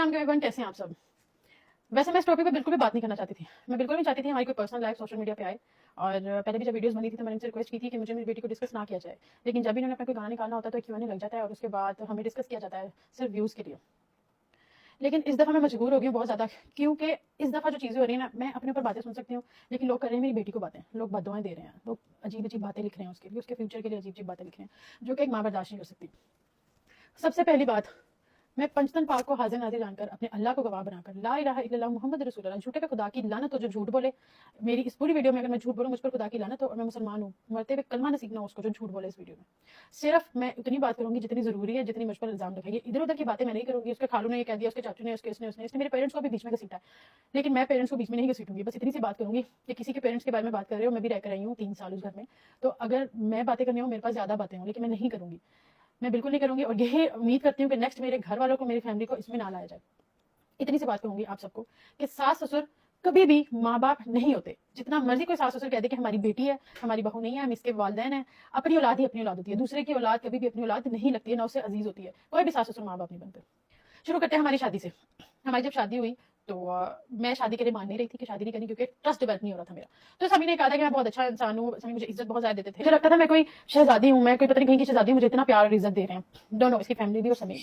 अस्सलाम वालेकुम, कैसे हैं आप सब। वैसे मैं इस टॉपिक पे बिल्कुल भी बात नहीं करना चाहती थी। मैं बिल्कुल नहीं चाहती थी हमारी कोई पर्सनल लाइफ सोशल मीडिया पे आए। और पहले भी जब वीडियोस बनी थी तो मैंने इनसे रिक्वेस्ट की थी कि मुझे मेरी बेटी को डिस्कस ना किया जाए, लेकिन जब भी इन्होंने अपना कोई गाना निकालना होता है तो एक क्यों लग जाता है और उसके बाद हमें डिस्कस किया जाता है सिर्फ व्यूज़ के लिए। लेकिन इस दफ़ा मैं मजबूर हो गई हूँ बहुत ज़्यादा, क्योंकि इस दफ़ा जो चीज़ें हो रही हैं ना, मैं अपने ऊपर बातें सुन सकती हूँ, लेकिन लोग कर रहे हैं मेरी बेटी को बातें, लोग बददुआएं दे रहे हैं, लोग अजीब अजीब बातें लिख रहे हैं उसके लिए, उसके फ्यूचर के लिए अजीब अजीब बातें लिख रहे हैं, जो कि एक माँ बर्दाश्त नहीं कर सकती। सबसे पहली बात, मैं पंचतन पाक को हाजिर नाजिर जानकर अपने अल्लाह को गवाह बनाकर ला इलाहा इल्लल्लाह मुहम्मद रसूलुल्लाह, झूठे पे खुदा की लानत हो जो झूठ बोले। मेरी इस पूरी वीडियो में अगर मैं झूठ बोलूं मुझ पर खुदा की लानत हो, और मैं मुसलमान हूँ, मरते हुए कलमा नसीब ना हो उसको जो झूठ बोले इस वीडियो में। सिर्फ मैं उतनी बात करूंगी जितनी जरूरी है, जितनी मुझ पर इल्जाम लगाइए। इधर उधर की बातें मैं नहीं करूंगी, उसके खालू ने ये कह दिया, उसके चाचू ने, उसके इसने मेरे पेरेंट्स को भी बीच में घसीटा है, लेकिन मैं पेरेंट्स को बीच में नहीं घसीटूंगी। बस इतनी सी बात करूंगी कि किसी के पेरेंट्स के बारे में बात कर रहे हो, मैं भी रहकर रही हूँ 3 साल उस घर में, तो अगर मैं बातें करनी हो, मेरे पास ज्यादा बातें हों, लेकिन मैं नहीं करूंगी, मैं बिल्कुल नहीं करूंगी। और यही उम्मीद करती हूँ कि नेक्स्ट मेरे घर वालों को, मेरी फैमिली को इसमें ना लाया जाए। इतनी सी बात कहूंगी आप सबको कि सास ससुर कभी भी माँ बाप नहीं होते। जितना मर्जी कोई सास ससुर कह दे कि हमारी बेटी है, हमारी बहू नहीं है, हम इसके वालिदैन है, अपनी औलाद ही अपनी औलाद होती है। दूसरे की औलाद कभी भी अपनी औलाद नहीं लगती है, ना उससे अजीज होती है। कोई भी सास ससुर माँ बाप नहीं बनते। शुरू करते हैं हमारी शादी से। हमारी जब शादी हुई तो मैं शादी के लिए मान नहीं रही थी कि शादी नहीं करनी, क्योंकि ट्रस्ट डेवलप नहीं हो रहा था मेरा। तो सभी ने कहा था कि मैं बहुत अच्छा इंसान हूँ, सभी मुझे इज्जत बहुत ज्यादा देते थे, मुझे लगता था मैं कोई शहजादी हूँ, मैं कोई पता नहीं कहीं की शहजादी हूँ, मुझे इतना प्यार और इज्जत दे रहे हैं दोनों, इसकी फैमिली भी और सभी।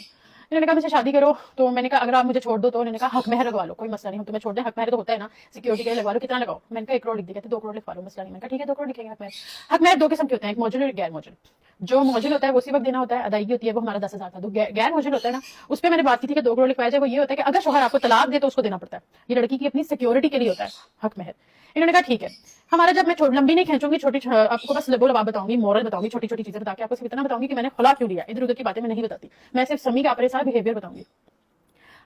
इन्होंने कहा मुझे शादी करो, तो मैंने कहा अगर आप मुझे छोड़ दो, तो उन्होंने कहा हक महर लगवा लो, कोई मसला नहीं, हम तुम्हें छोड़ दें, हक महर तो होता है ना, सिक्योरिटी के लिए लगवा लो, कितना लगाओ। मैंने कहा 1 करोड़ लिख दिया, कहते 2 करोड़ लिखवा लो, मसला नहीं। मैंने कहा ठीक है 2 करोड़ लिखेंगे। हक महर 2 किस्म के होते हैं, एक मौजूद और गैर मौजूद। जो मौजूद होता है वो उसी वक्त देना होता है, अदायगी होती है, वो हमारा 10,000 था। तो गैर मौजूद होता है ना, उस पर मैंने बात की थी कि 2 करोड़ लिखवाया जाए। वो ये होता है कि अगर शोहर आपको तलाक दे तो उसको देना पड़ता है, ये लड़की की अपनी सिक्योरिटी के लिए होता है हक महर। इन्होंने कहा ठीक है। हमारा जब मैं लंबी नहीं खींचूंगी, छोटी आपको बस बोल बात बताऊंगी, मोरल बताऊंगी, छोटी छोटी चीजें बता के आपको सिर्फ इतना बताऊंगी कि मैंने खुला क्यों लिया। इधर उधर की बातें मैं नहीं बताती, मैं सिर्फ समी का अपने साथ बिहेवियर बताऊंगी।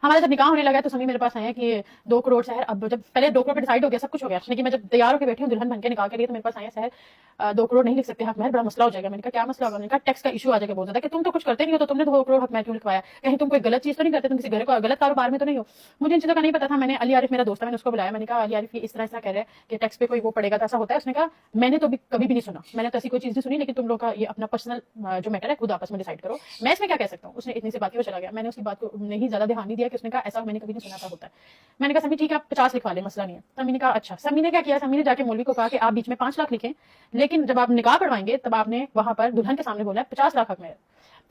हमारा जब निकाह होने लगा तो समी मेरे पास आया कि 2 करोड़ शहर, अब जब पहले 2 करोड़ पे डिसाइड हो गया, सब कुछ हो गया, लेकिन मैं जब तैयार होकर बैठी हूँ दुल्हन बन के निकाह के लिए, तो मेरे पास आया शहर 2 करोड़ नहीं लिख सकते हक महर, बड़ा मसला हो जाएगा। मैंने कहा क्या मसला होगा। मैंने कहा टैक्स का इशू आ जाएगा बहुत ज्यादा, कि तुम तो कुछ करते नहीं हो, तो तुमने 2 करोड़ हक महर क्यों लिखवाया, कहीं तुम कोई गलत चीज तो नहीं करते, तुम किसी घर को गलत कारोबार में तो नहीं हो। मुझे इन चीजों का नहीं पता था। मैंने अली आरिफ मेरा दोस्त है, मैंने उसको बुलाया, मैंने कहा अली आरिफ ये इस तरह कह रहे हैं कि टैक्स पे कोई वो पड़ेगा, तो ऐसा होता है। उसने कहा मैंने तो कभी भी नहीं सुना, मैंने तो ऐसी कोई चीज नहीं सुनी, लेकिन तुम लोग का ये अपना पर्सनल जो मैटर है खुद आपस में डिसाइड करो, मैं इसमें क्या कह सकता हूँ। उसने इतनी सी बात की, वो चला गया। मैंने उसकी बात को नहीं ज्यादा ध्यान नहीं दिया कि उसने कहा ऐसा मैंने कभी नहीं सुना था होता है। मैंने कहा समी ठीक है आप 50 लिखवा ले, मसला नहीं है। समी ने कहा अच्छा। समी ने क्या किया, समी ने जाके मौलवी को कहा कि आप बीच में 5 लाख लिखें, लेकिन जब आप निकाह पढ़वाएंगे तब आपने वहां पर दुल्हन के सामने बोला 50 लाख हक में।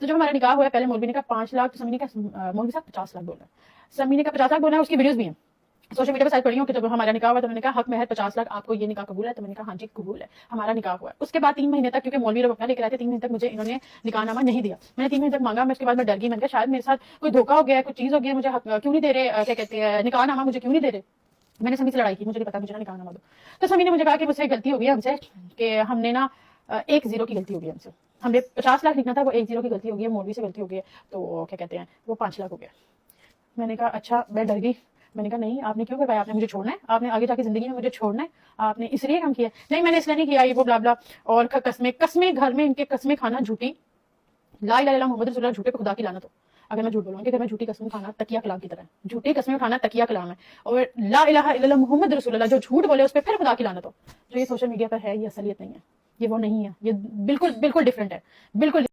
तो जब हमारा निकाह हुआ, पहले मौलवी ने कहा 5 लाख, तो समी ने कहा मौलवी साहब 50 लाख बोला। समी ने कहा 50 लाख बोला है, उसकी वीडियोस भी हैं सोशल मीडिया पर साइड पढ़ी हूँ कि जब हमारा निकाह हुआ तो उन्होंने कहा हक महर 50 लाख, आपको ये निकाह कबूल है। तो मैंने कहा हाँ जी कबूल है, हमारा निकाह हुआ है। उसके बाद 3 महीने तक, क्योंकि मौलवी लोग अपना लेकर आए थे, 3 महीने तक मुझे इन्होंने निकाहनामा नहीं दिया। मैंने 3 महीने तक मांगा, मैं उसके बाद मैं डर गई, मैंने कहा शायद मेरे साथ कोई धोखा हो गया, कुछ चीज हो गई, मुझे क्यों नहीं दे रहे, क्या कहते हैं निकाहनामा मुझे क्यों नहीं दे रहे। मैंने समी से लड़ाई की, मुझे नहीं पता, मुझे ना निकाहनामा दो। तो समी ने मुझे कहा कि मुझसे गलती हो गई हमसे, कि हमने ना 1 0 की गलती हो गई हमसे, हमने 50 लाख लिखना था, वो 1 0 की गलती हो गई है, मौलवी से गलती हो गई है, तो क्या कहते हैं वो 5 लाख हो गया। मैंने कहा अच्छा, मैं डर गई। मैंने कहा नहीं आपने क्यों करवाया, आपने मुझे छोड़ना है, आपने आगे जाके जिंदगी में मुझे छोड़ना है, आपने इसलिए काम किया। नहीं मैंने इसलिए नहीं किया, ये वो ब्ला ब्ला। और कस्में घर में इनके कस्में खाना झूठी, ला इलाहा इल्लल्लाह मुहम्मद रसूलुल्लाह, झूठे पे खुदा की लानत हो। अगर मैं झूठ बोलूँ कि घर में झूठी कसम खाना तकिया कलाम की तरह है, झूठी कसमें उठाना तकिया कलाम है। और ला इलाहा इल्लल्लाह मुहम्मद रसूलुल्लाह, जो झूठ बोले उस पर फिर खुदा की लानत हो। जो ये सोशल मीडिया पर है ये असलियत नहीं है, ये वो नहीं है, ये बिल्कुल बिल्कुल डिफरेंट है, बिल्कुल।